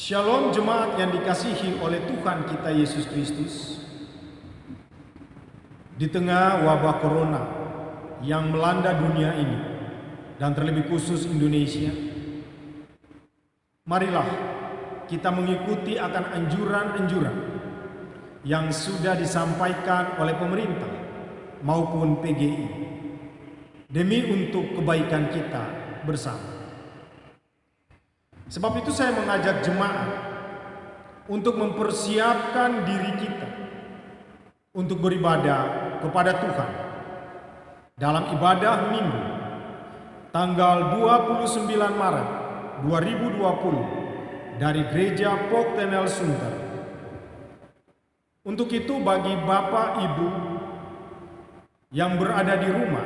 Shalom jemaat yang dikasihi oleh Tuhan kita Yesus Kristus. Di tengah wabah corona yang melanda dunia ini dan terlebih khusus Indonesia, marilah kita mengikuti akan anjuran-anjuran yang sudah disampaikan oleh pemerintah maupun PGI demi untuk kebaikan kita bersama. Sebab itu saya mengajak jemaat untuk mempersiapkan diri kita untuk beribadah kepada Tuhan dalam ibadah Minggu tanggal 29 Maret 2020 dari Gereja Poktenel Sunter. Untuk itu bagi Bapak Ibu yang berada di rumah,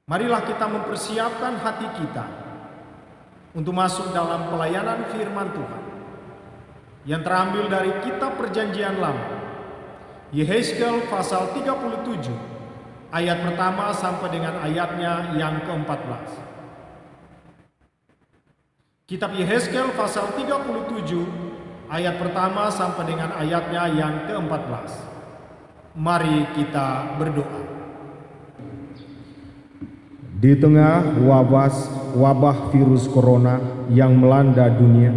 marilah kita mempersiapkan hati kita untuk masuk dalam pelayanan firman Tuhan yang terambil dari kitab Perjanjian Lama, Yehezkel pasal 37 ayat pertama sampai dengan ayatnya yang ke-14. Kitab Yehezkel pasal 37 ayat pertama sampai dengan ayatnya yang ke-14. Mari kita berdoa. Di tengah wabah virus corona yang melanda dunia,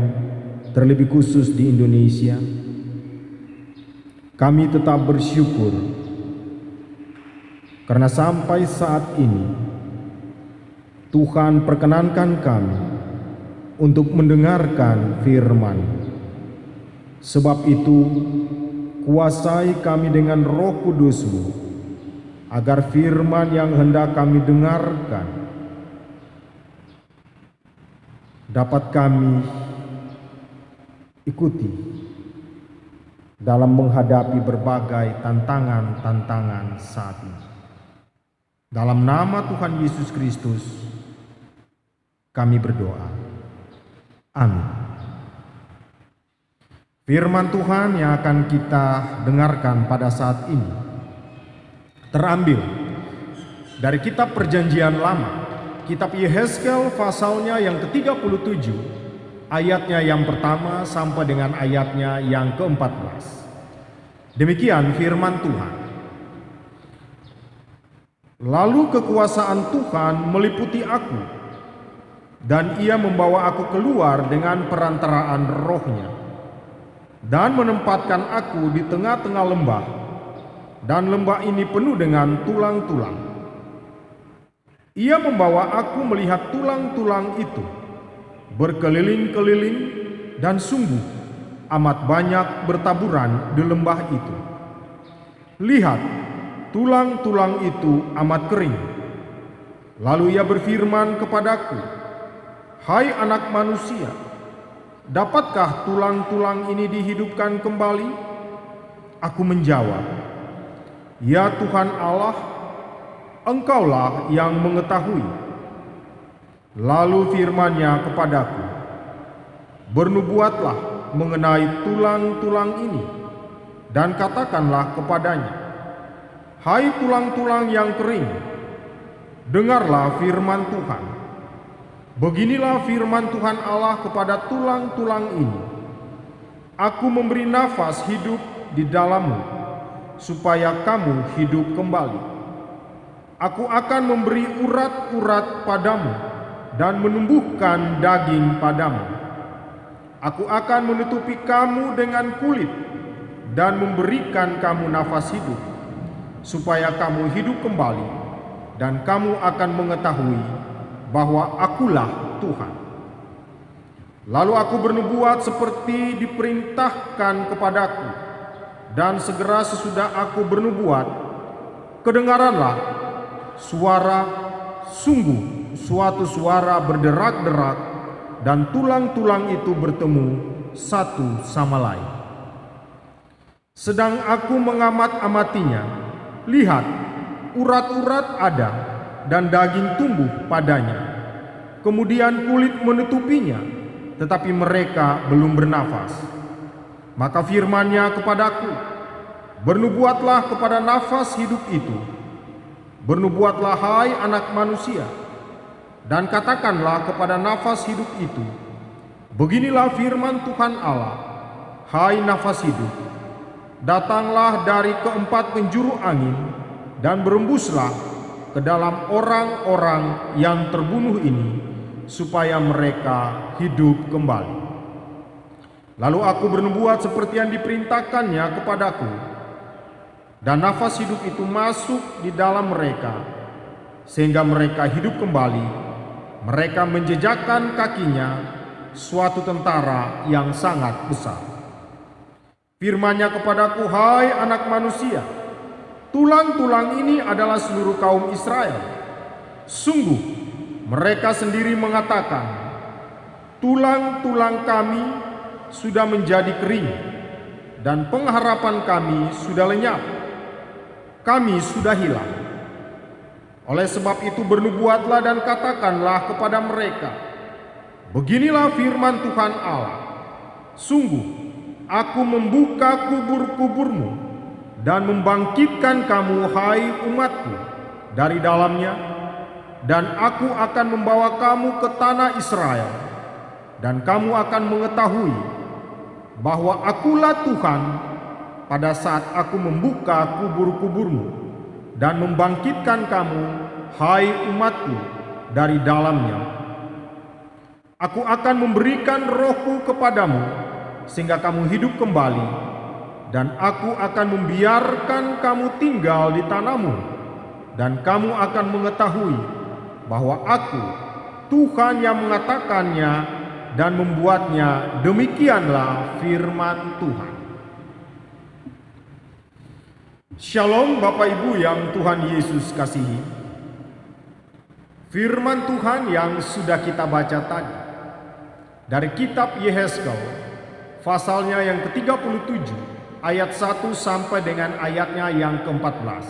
terlebih khusus di Indonesia, kami tetap bersyukur karena sampai saat ini Tuhan perkenankan kami untuk mendengarkan firman. Sebab itu, kuasai kami dengan Roh Kudus-Mu, agar firman yang hendak kami dengarkan dapat kami ikuti dalam menghadapi berbagai tantangan-tantangan saat ini. Dalam nama Tuhan Yesus Kristus kami berdoa. Amin. Firman Tuhan yang akan kita dengarkan pada saat ini terambil dari kitab Perjanjian Lama, kitab Yehezkel pasalnya yang ke-37, ayatnya yang pertama sampai dengan ayatnya yang ke-14. Demikian firman Tuhan. Lalu kekuasaan Tuhan meliputi aku, dan ia membawa aku keluar dengan perantaraan rohnya, dan menempatkan aku di tengah-tengah lembah, dan lembah ini penuh dengan tulang-tulang. Ia membawa aku melihat tulang-tulang itu berkeliling-keliling, dan sungguh amat banyak bertaburan di lembah itu. Lihat, tulang-tulang itu amat kering. Lalu ia berfirman kepadaku, "Hai anak manusia, dapatkah tulang-tulang ini dihidupkan kembali?" Aku menjawab, "Ya Tuhan Allah, Engkaulah yang mengetahui." Lalu firman-Nya kepadaku, "Bernubuatlah mengenai tulang-tulang ini, dan katakanlah kepadanya, hai tulang-tulang yang kering, dengarlah firman Tuhan. Beginilah firman Tuhan Allah kepada tulang-tulang ini, Aku memberi nafas hidup di dalammu, supaya kamu hidup kembali. Aku akan memberi urat-urat padamu dan menumbuhkan daging padamu. Aku akan menutupi kamu dengan kulit dan memberikan kamu nafas hidup, supaya kamu hidup kembali, dan kamu akan mengetahui bahwa Akulah Tuhan." Lalu aku bernubuat seperti diperintahkan kepadaku, dan segera sesudah aku bernubuat, kedengaranlah sungguh suatu suara berderak-derak, dan tulang-tulang itu bertemu satu sama lain. Sedang aku mengamat-amatinya, lihat, urat-urat ada dan daging tumbuh padanya. Kemudian kulit menutupinya, tetapi mereka belum bernafas. Maka firman-Nya kepadaku, "Bernubuatlah kepada nafas hidup itu. Bernubuatlah hai anak manusia, dan katakanlah kepada nafas hidup itu, Beginilah firman Tuhan Allah, hai nafas hidup, datanglah dari keempat penjuru angin dan berembuslah ke dalam orang-orang yang terbunuh ini, supaya mereka hidup kembali. Lalu aku bernubuat seperti yang diperintahkannya kepadaku, dan nafas hidup itu masuk di dalam mereka, sehingga mereka hidup kembali. Mereka menjejakkan kakinya suatu tentara yang sangat besar. Firman-Nya kepadaku, hai anak manusia, tulang-tulang ini adalah seluruh kaum Israel. Sungguh, mereka sendiri mengatakan, tulang-tulang kami sudah menjadi kering, dan pengharapan kami sudah lenyap. Kami sudah hilang. Oleh sebab itu bernubuatlah dan katakanlah kepada mereka, beginilah firman Tuhan Allah, sungguh aku membuka kubur-kuburmu dan membangkitkan kamu, hai umatku, dari dalamnya, dan aku akan membawa kamu ke tanah Israel, dan kamu akan mengetahui bahwa akulah Tuhan pada saat aku membuka kubur-kuburmu dan membangkitkan kamu, hai umatku, dari dalamnya. Aku akan memberikan rohku kepadamu, sehingga kamu hidup kembali, dan aku akan membiarkan kamu tinggal di tanahmu, dan kamu akan mengetahui bahwa aku, Tuhan yang mengatakannya dan membuatnya. Demikianlah firman Tuhan. Shalom Bapak Ibu yang Tuhan Yesus kasihi. Firman Tuhan yang sudah kita baca tadi dari kitab Yehezkel, pasalnya yang ke-37 ayat 1 sampai dengan ayatnya yang ke-14.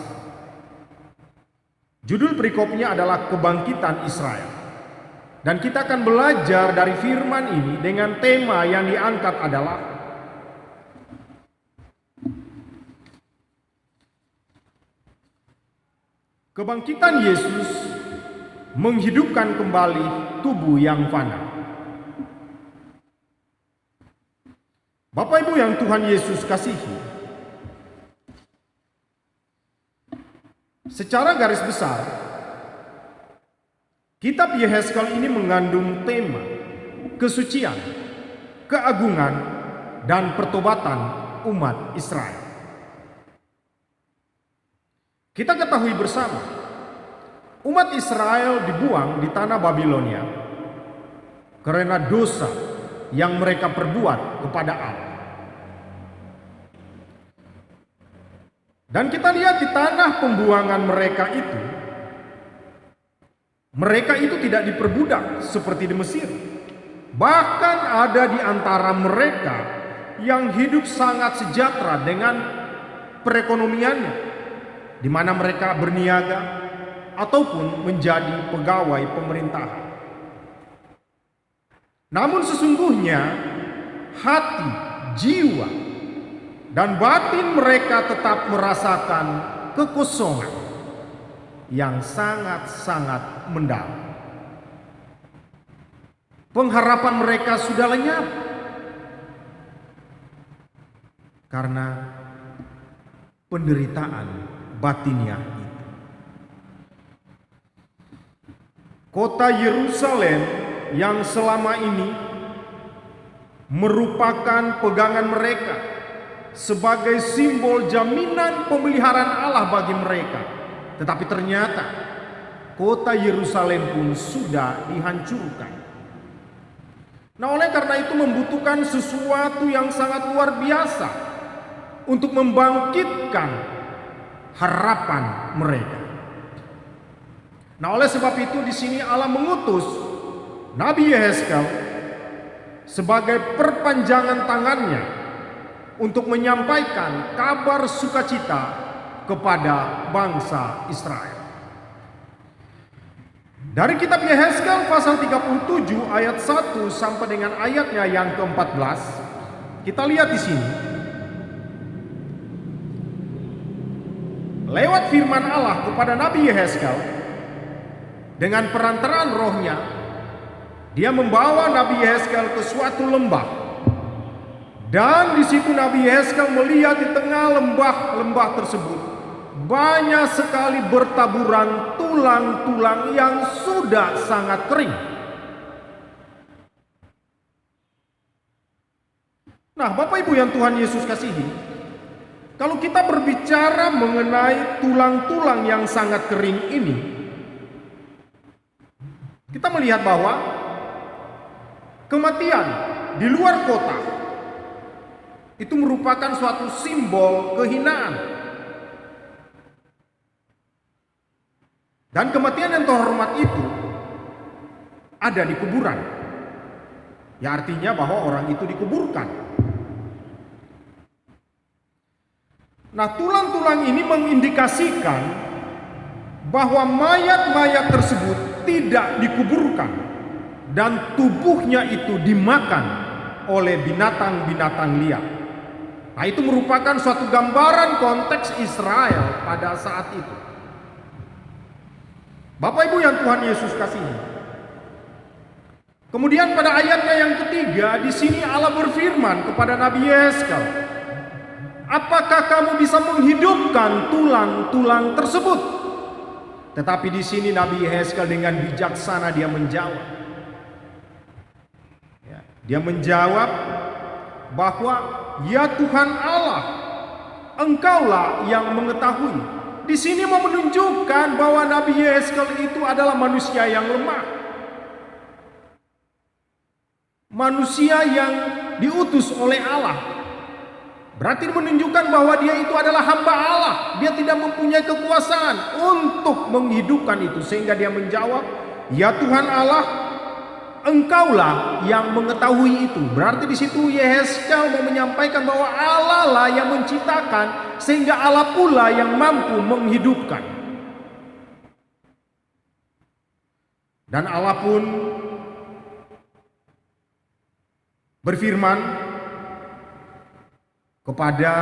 Judul perikopnya adalah Kebangkitan Israel. Dan kita akan belajar dari firman ini dengan tema yang diangkat adalah kebangkitan Yesus menghidupkan kembali tubuh yang fana. Bapak Ibu yang Tuhan Yesus kasihi, secara garis besar, kitab Yehezkel ini mengandung tema kesucian, keagungan, dan pertobatan umat Israel. Kita ketahui bersama, umat Israel dibuang di tanah Babilonia karena dosa yang mereka perbuat kepada Allah. Dan kita lihat di tanah pembuangan mereka itu tidak diperbudak seperti di Mesir. Bahkan ada di antara mereka yang hidup sangat sejahtera dengan perekonomiannya, di mana mereka berniaga ataupun menjadi pegawai pemerintahan. Namun sesungguhnya hati, jiwa, dan batin mereka tetap merasakan kekosongan yang sangat-sangat mendalam. Pengharapan mereka sudah lenyap karena penderitaan batinnya itu. Kota Yerusalem yang selama ini merupakan pegangan mereka sebagai simbol jaminan pemeliharaan Allah bagi mereka, tetapi ternyata kota Yerusalem pun sudah dihancurkan. Nah, oleh karena itu membutuhkan sesuatu yang sangat luar biasa untuk membangkitkan harapan mereka. Nah, oleh sebab itu di sini Allah mengutus Nabi Yehezkel sebagai perpanjangan tangannya untuk menyampaikan kabar sukacita kepada bangsa Israel. Dari kitab Yehezkel pasal 37 ayat 1 sampai dengan ayatnya yang ke-14, kita lihat di sini. Lewat firman Allah kepada Nabi Yehezkel dengan perantaraan rohnya dia membawa Nabi Yehezkel ke suatu lembah. Dan di situ Nabi Yehezkel melihat di tengah lembah tersebut banyak sekali bertaburan tulang-tulang yang sudah sangat kering. Nah, Bapak Ibu yang Tuhan Yesus kasihi, kalau kita berbicara mengenai tulang-tulang yang sangat kering ini, kita melihat bahwa kematian di luar kota itu merupakan suatu simbol kehinaan. Dan kematian yang terhormat itu ada di kuburan. Ya, artinya bahwa orang itu dikuburkan. Nah, tulang-tulang ini mengindikasikan bahwa mayat-mayat tersebut tidak dikuburkan dan tubuhnya itu dimakan oleh binatang-binatang liar. Nah, itu merupakan suatu gambaran konteks Israel pada saat itu. Bapak Ibu yang Tuhan Yesus kasihi. Kemudian pada ayatnya yang ketiga, di sini Allah berfirman kepada Nabi Yehezkel, apakah kamu bisa menghidupkan tulang-tulang tersebut? Tetapi di sini Nabi Yehezkel dengan bijaksana dia menjawab. Dia menjawab bahwa ya Tuhan Allah, Engkaulah yang mengetahui. Di sini mau menunjukkan bahwa Nabi Yehezkel itu adalah manusia yang lemah. Manusia yang diutus oleh Allah. Berarti menunjukkan bahwa dia itu adalah hamba Allah. Dia tidak mempunyai kekuasaan untuk menghidupkan itu. Sehingga dia menjawab, ya Tuhan Allah, Engkaulah yang mengetahui itu. Berarti di situ Yehezkel mau menyampaikan bahwa Allah lah yang menciptakan, sehingga Allah pula yang mampu menghidupkan. Dan Allah pun berfirman kepada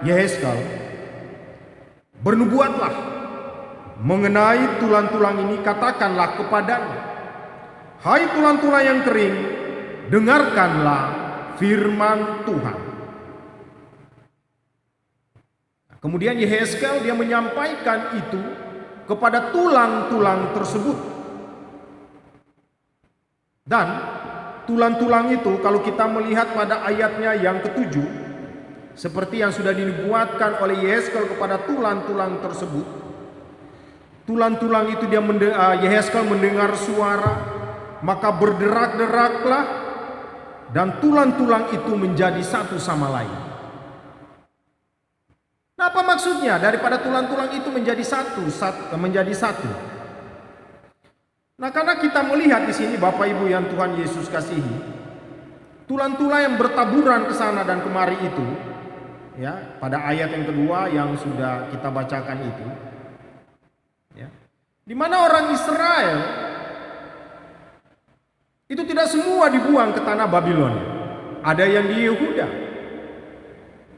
Yehezkel, bernubuatlah mengenai tulang-tulang ini, katakanlah kepadanya, hai tulang-tulang yang kering, dengarkanlah firman Tuhan. Kemudian Yehezkel dia menyampaikan itu kepada tulang-tulang tersebut. Dan tulang-tulang itu kalau kita melihat pada ayatnya yang ketujuh, seperti yang sudah dinubuatkan oleh Yehezkel kepada tulang-tulang tersebut. Tulang-tulang itu Yehezkel mendengar suara, maka berderak-deraklah, dan tulang-tulang itu menjadi satu sama lain. Nah, apa maksudnya daripada tulang-tulang itu menjadi satu? Nah, karena kita melihat di sini Bapak Ibu yang Tuhan Yesus kasihi, tulang-tulang yang bertaburan ke sana dan kemari itu, ya, pada ayat yang kedua yang sudah kita bacakan itu, ya, di mana orang Israel itu tidak semua dibuang ke tanah Babylon. Ada yang di Yehuda,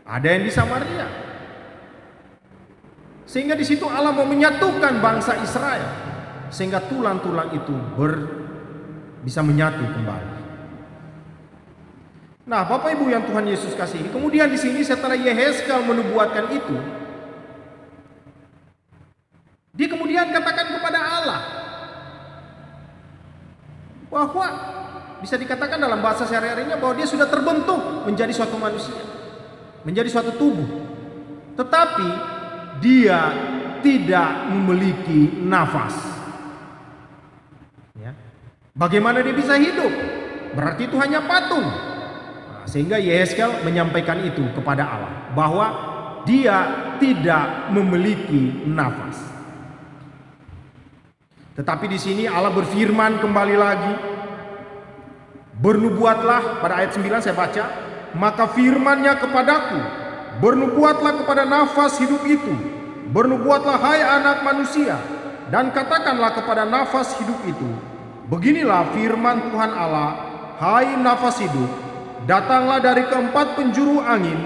ada yang di Samaria. Sehingga di situ Allah mau menyatukan bangsa Israel, sehingga tulang-tulang itu bisa menyatu kembali. Nah, Bapak Ibu yang Tuhan Yesus kasihi, kemudian di sini setelah Yehezkel menubuatkan itu, dia kemudian katakan kepada Allah bahwa bisa dikatakan dalam bahasa sehari-harinya bahwa dia sudah terbentuk menjadi suatu manusia, menjadi suatu tubuh, tetapi dia tidak memiliki nafas. Ya. Bagaimana dia bisa hidup? Berarti itu hanya patung. Nah, sehingga Yehezkel menyampaikan itu kepada Allah bahwa dia tidak memiliki nafas. Tetapi di sini Allah berfirman kembali lagi, bernubuatlah, pada ayat 9 saya baca, maka firman-Nya kepadaku, bernubuatlah kepada nafas hidup itu, bernubuatlah hai anak manusia, dan katakanlah kepada nafas hidup itu, beginilah firman Tuhan Allah, hai nafas hidup, datanglah dari keempat penjuru angin,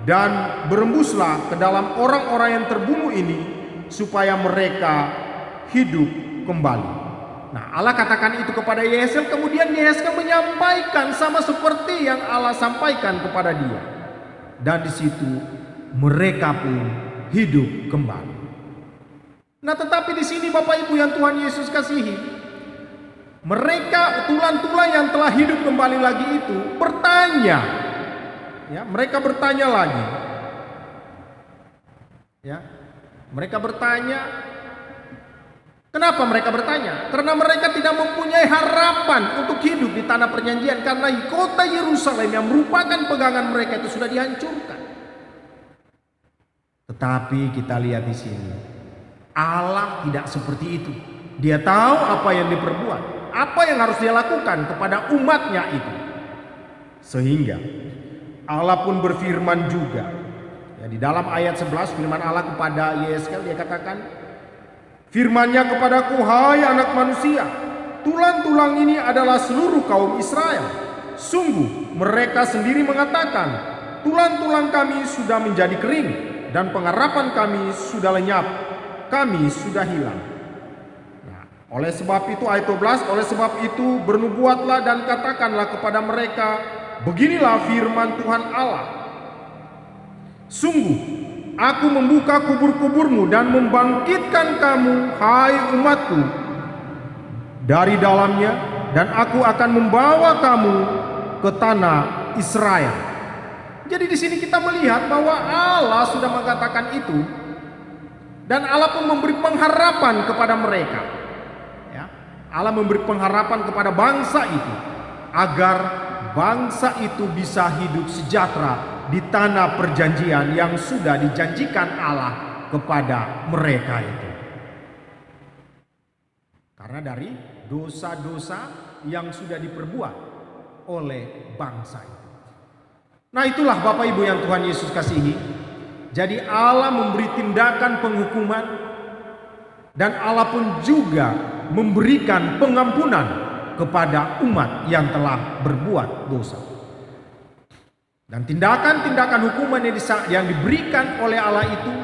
dan berembuslah ke dalam orang-orang yang terbunuh ini, supaya mereka hidup kembali. Nah, Allah katakan itu kepada Yehezkel, kemudian Yehezkel menyampaikan sama seperti yang Allah sampaikan kepada dia. Dan di situ mereka pun hidup kembali. Nah, tetapi di sini Bapak Ibu yang Tuhan Yesus kasihi, mereka tulang-tulang yang telah hidup kembali lagi itu bertanya. Ya, mereka bertanya lagi. Ya, mereka bertanya. Kenapa mereka bertanya? Karena mereka tidak mempunyai harapan untuk hidup di tanah perjanjian, karena kota Yerusalem yang merupakan pegangan mereka itu sudah dihancurkan. Tetapi kita lihat di sini, Allah tidak seperti itu. Dia tahu apa yang diperbuat, apa yang harus dia lakukan kepada umatnya itu. Sehingga Allah pun berfirman juga. Ya, di dalam ayat 11 firman Allah kepada Yehezkel, dia katakan, firman-Nya kepadaku, hai anak manusia, tulang-tulang ini adalah seluruh kaum Israel. Sungguh mereka sendiri mengatakan, tulang-tulang kami sudah menjadi kering dan pengharapan kami sudah lenyap, kami sudah hilang. Nah, oleh sebab itu ayat 12, oleh sebab itu bernubuatlah dan katakanlah kepada mereka, beginilah firman Tuhan Allah. Sungguh aku membuka kubur-kuburmu dan membangkitkan kamu, hai umatku, dari dalamnya, dan aku akan membawa kamu ke tanah Israel. Jadi di sini kita melihat bahwa Allah sudah mengatakan itu, dan Allah pun memberi pengharapan kepada mereka. Ya, Allah memberi pengharapan kepada bangsa itu agar bangsa itu bisa hidup sejahtera di tanah perjanjian yang sudah dijanjikan Allah kepada mereka itu. Karena dari dosa-dosa yang sudah diperbuat oleh bangsa itu. Nah, itulah Bapak Ibu yang Tuhan Yesus kasihi. Jadi Allah memberi tindakan penghukuman, dan Allah pun juga memberikan pengampunan kepada umat yang telah berbuat dosa. Dan tindakan-tindakan hukuman yang diberikan oleh Allah itu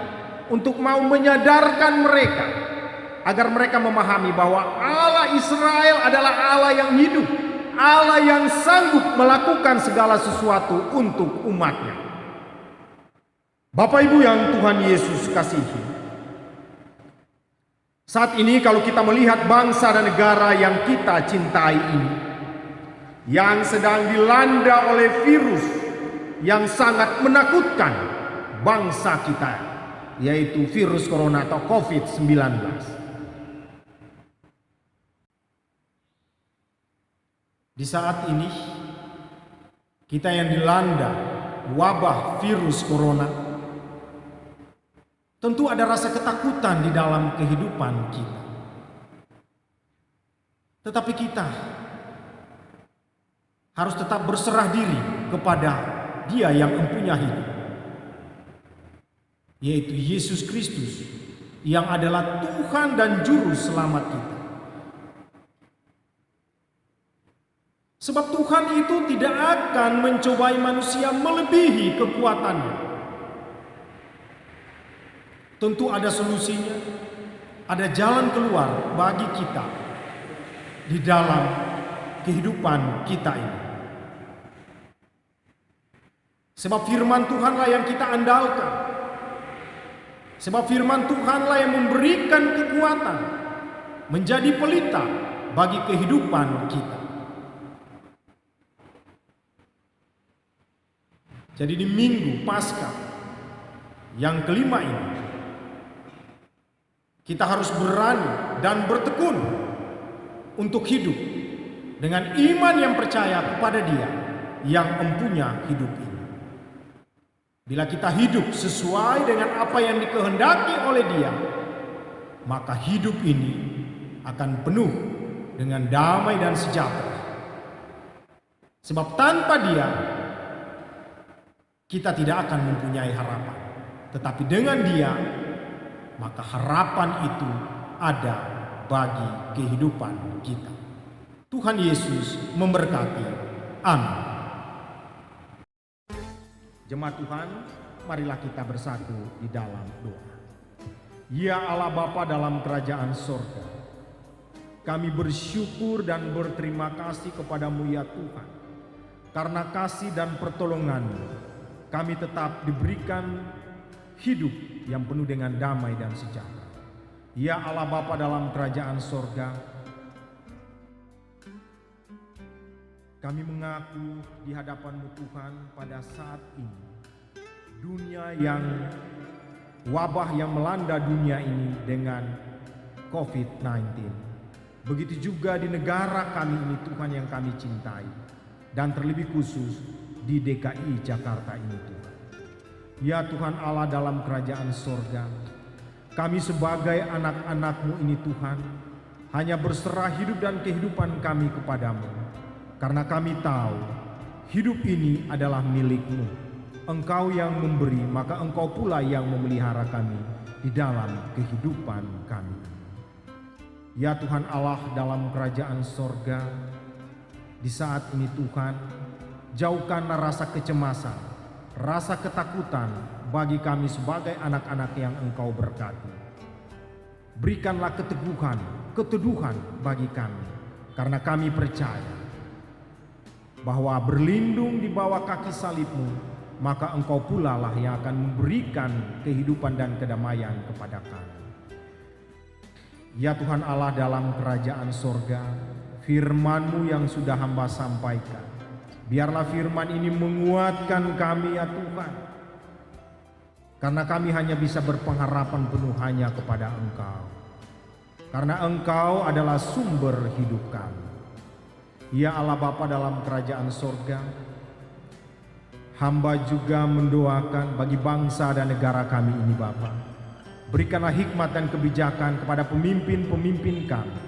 untuk mau menyadarkan mereka, agar mereka memahami bahwa Allah Israel adalah Allah yang hidup, Allah yang sanggup melakukan segala sesuatu untuk umatnya. Bapak Ibu yang Tuhan Yesus kasihi, saat ini kalau kita melihat bangsa dan negara yang kita cintai ini, yang sedang dilanda oleh virus yang sangat menakutkan bangsa kita, yaitu virus corona atau COVID-19. Di saat ini kita yang dilanda wabah virus corona, tentu ada rasa ketakutan di dalam kehidupan kita. Tetapi kita harus tetap berserah diri kepada Dia yang mempunyai hidup, yaitu Yesus Kristus, yang adalah Tuhan dan Juru Selamat kita. Sebab Tuhan itu tidak akan mencobai manusia melebihi kekuatannya. Tentu ada solusinya, ada jalan keluar bagi kita di dalam kehidupan kita ini. Sebab firman Tuhanlah yang kita andalkan. Sebab firman Tuhanlah yang memberikan kekuatan, menjadi pelita bagi kehidupan kita. Jadi di minggu Paskah yang kelima ini, kita harus berani dan bertekun untuk hidup dengan iman yang percaya kepada Dia yang mempunyai hidup ini. Bila kita hidup sesuai dengan apa yang dikehendaki oleh Dia, maka hidup ini akan penuh dengan damai dan sejahtera. Sebab tanpa Dia, kita tidak akan mempunyai harapan. Tetapi dengan Dia, maka harapan itu ada bagi kehidupan kita. Tuhan Yesus memberkati. Amin. Jemaat Tuhan, marilah kita bersatu di dalam doa. Ya Allah Bapa dalam kerajaan sorga, kami bersyukur dan berterima kasih kepadamu ya Tuhan. Karena kasih dan pertolongan-Mu, kami tetap diberikan hidup yang penuh dengan damai dan sejahtera. Ya Allah Bapa dalam kerajaan sorga, kami mengaku di hadapan-Mu Tuhan pada saat ini, dunia yang wabah yang melanda dunia ini dengan COVID-19. Begitu juga di negara kami ini Tuhan yang kami cintai, dan terlebih khusus di DKI Jakarta ini Tuhan. Ya Tuhan Allah dalam kerajaan sorga, kami sebagai anak-anak-Mu ini Tuhan, hanya berserah hidup dan kehidupan kami kepadamu. Karena kami tahu hidup ini adalah milik-Mu. Engkau yang memberi, maka Engkau pula yang memelihara kami di dalam kehidupan kami. Ya Tuhan Allah dalam kerajaan sorga, di saat ini Tuhan, jauhkanlah rasa kecemasan, rasa ketakutan bagi kami sebagai anak-anak yang Engkau berkati. Berikanlah keteduhan bagi kami, karena kami percaya bahwa berlindung di bawah kaki salib-Mu, maka Engkau pula lah yang akan memberikan kehidupan dan kedamaian kepada kami. Ya Tuhan Allah dalam kerajaan sorga, firman-Mu yang sudah hamba sampaikan, biarlah firman ini menguatkan kami ya Tuhan. Karena kami hanya bisa berpengharapan penuh hanya kepada Engkau. Karena Engkau adalah sumber hidup kami. Ya Allah Bapa dalam kerajaan sorga, hamba juga mendoakan bagi bangsa dan negara kami ini Bapa. Berikanlah hikmat dan kebijakan kepada pemimpin-pemimpin kami,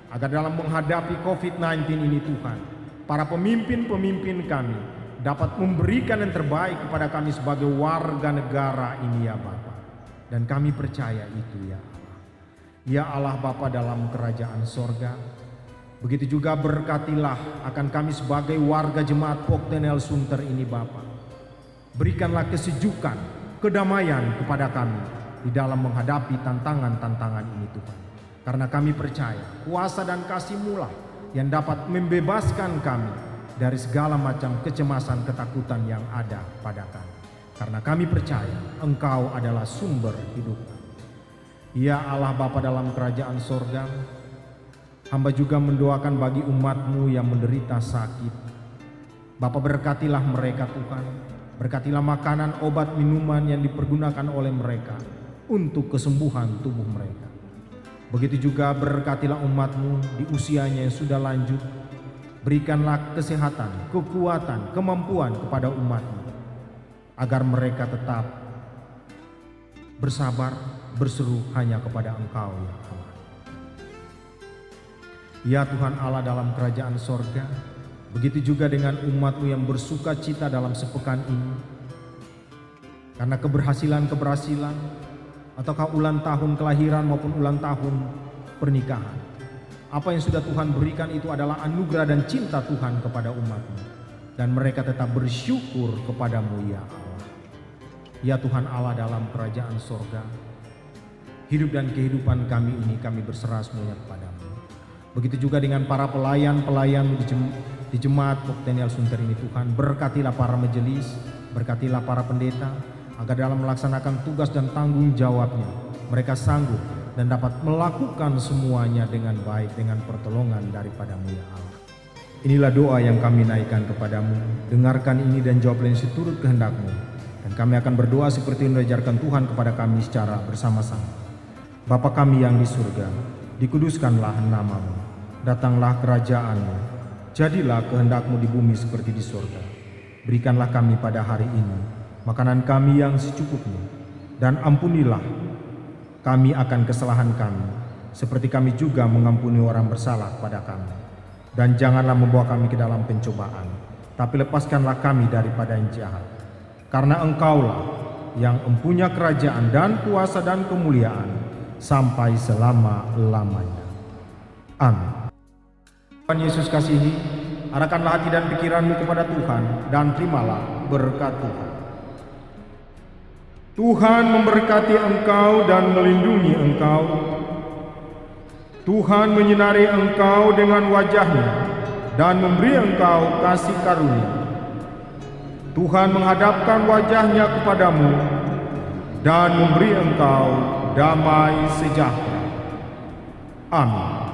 agar dalam menghadapi COVID-19 ini Tuhan, para pemimpin-pemimpin kami dapat memberikan yang terbaik kepada kami sebagai warga negara ini ya Bapa. Dan kami percaya itu ya Allah. Ya Allah Bapa dalam kerajaan sorga, begitu juga berkatilah akan kami sebagai warga jemaat Poktenel Sunter ini Bapa. Berikanlah kesejukan, kedamaian kepada kami di dalam menghadapi tantangan-tantangan ini Tuhan. Karena kami percaya kuasa dan kasih-Mu lah yang dapat membebaskan kami dari segala macam kecemasan, ketakutan yang ada pada kami. Karena kami percaya Engkau adalah sumber hidup. Ya Allah Bapa dalam kerajaan sorga, hamba juga mendoakan bagi umat-Mu yang menderita sakit. Bapa berkatilah mereka Tuhan, berkatilah makanan, obat, minuman yang dipergunakan oleh mereka untuk kesembuhan tubuh mereka. Begitu juga berkatilah umat-Mu di usianya yang sudah lanjut. Berikanlah kesehatan, kekuatan, kemampuan kepada umat-Mu, agar mereka tetap bersabar, berseru hanya kepada Engkau ya Allah. Ya Tuhan Allah dalam kerajaan sorga, begitu juga dengan umat-Mu yang bersuka cita dalam sepekan ini, karena keberhasilan ataukah ulang tahun kelahiran maupun ulang tahun pernikahan. Apa yang sudah Tuhan berikan itu adalah anugerah dan cinta Tuhan kepada umat-Mu, dan mereka tetap bersyukur kepada-Mu ya Allah. Ya Tuhan Allah dalam kerajaan sorga, hidup dan kehidupan kami ini kami berserah semuanya kepada-Mu. Begitu juga dengan para pelayan-pelayan di jemaat Poktenel Sunter ini Tuhan. Berkatilah para majelis, berkatilah para pendeta, agar dalam melaksanakan tugas dan tanggung jawabnya mereka sanggup dan dapat melakukan semuanya dengan baik dengan pertolongan daripada-Mu ya Allah. Inilah doa yang kami naikkan kepada-Mu. Dengarkan ini dan jawablah seturut kehendak-Mu. Dan kami akan berdoa seperti yang diajarkan Tuhan kepada kami secara bersama-sama. Bapa kami yang di surga, dikuduskanlah nama-Mu. Datanglah kerajaan-Mu. Jadilah kehendak-Mu di bumi seperti di surga. Berikanlah kami pada hari ini makanan kami yang secukupnya, dan ampunilah kami akan kesalahan kami, seperti kami juga mengampuni orang bersalah pada kami. Dan janganlah membawa kami ke dalam pencobaan, tapi lepaskanlah kami daripada yang jahat. Karena Engkaulah yang mempunyai kerajaan dan kuasa dan kemuliaan sampai selama-lamanya. Amin. Tuhan Yesus kasihi, arahkanlah hati dan pikiranmu kepada Tuhan, dan terimalah berkat Tuhan. Tuhan memberkati engkau dan melindungi engkau. Tuhan menyinari engkau dengan wajah-Nya dan memberi engkau kasih karunia. Tuhan menghadapkan wajah-Nya kepadamu dan memberi engkau damai sejahtera. Amin.